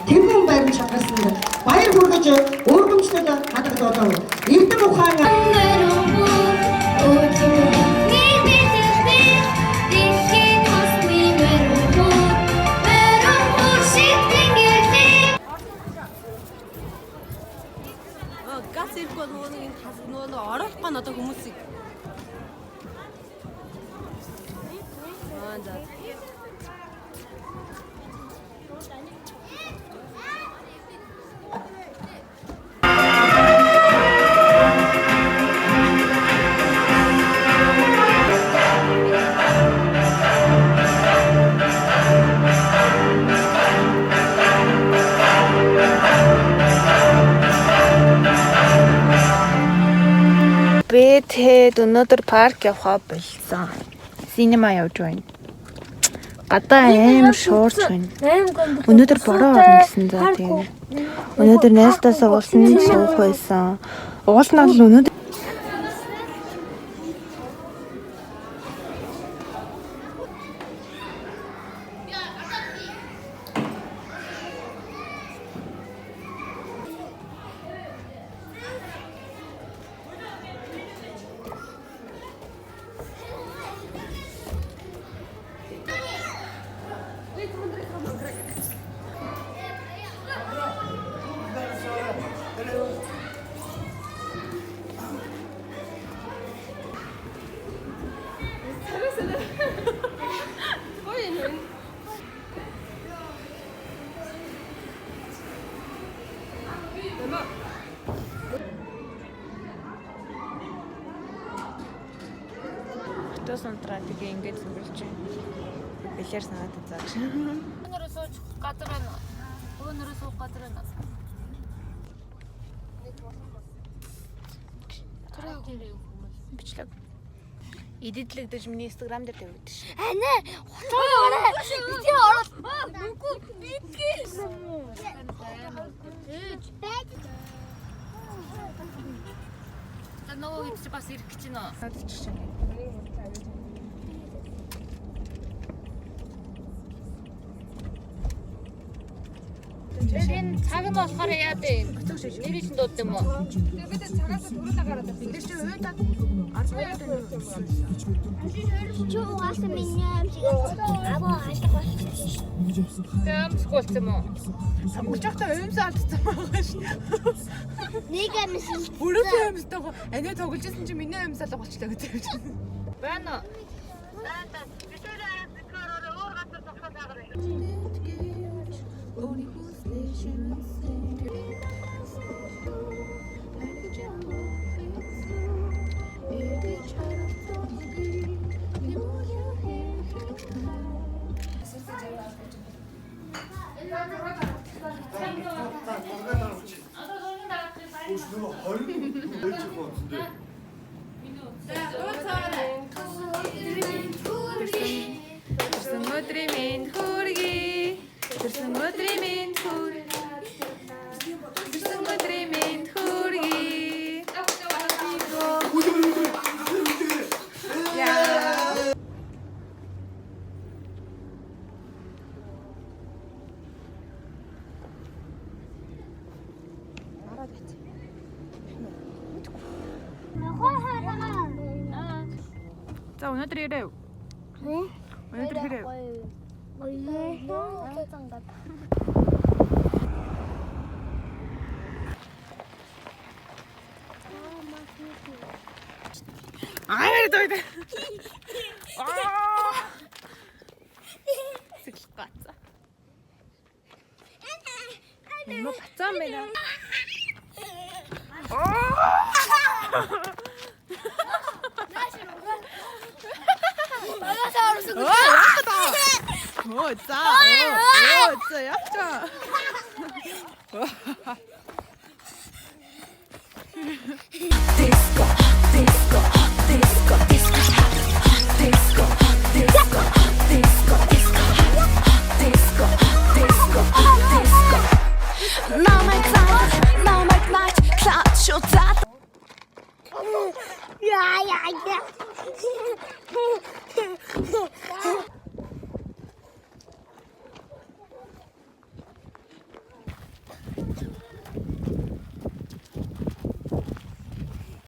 Тэвэн байрны чанарсан баяр хүргэж өөргөмжлөг хадгалж болов. Эрдэм ухаан газ ирэхгүй нөгөө оруулахгүй надад хүмүүсийг за Бэтэд өнөөдөр парк явхаа болсон. Синема явж байна. Гадаа амар шуурч байна. Өнөөдөр бороо орно гэсэн за тийм. Өнөөдөр найзтайсаа уулсан суух байсан. Уулнаа л өнөөдөр сонтраа тэгээ ингэж зүгэлж байна. Бэлэр санаад зааж. Өнөөдөр сууж гадар байна. Өнөөдөр суух гадар байна. Бичлэг. Эдитлэгдэж миний Instagram дээр тавьдаг шээ. Ана, хуцаа бити орол. Нүггүй битгээс. Та нөгөө хэд ч бас ирэх гэж байна. Надчих чинь. Энэ цаг нь болохоор яа дээ? Нэрийг нь дууд юм уу? Тэгээд бид цагаас түрүүлээ гараад байна. Бид чи өөдөө 10 минут Чуу угаасан миний амжиг аваа хаалга болсон. Тэмсгүй болсон юм уу? Өчигдөө өмсө алдсан байгаа ш. Нэг амс Өөрөөсөө өмсдөг. Анаа тоглож исэн чи миний өмс алга болчихлоо гэж хэлж байна. Байна. өнөөдөр ирэв. Өнөөдөр ирэв. Дойд. Сэглэх гацаа. Юм бацаа мэнэ. За яачаа. Ja.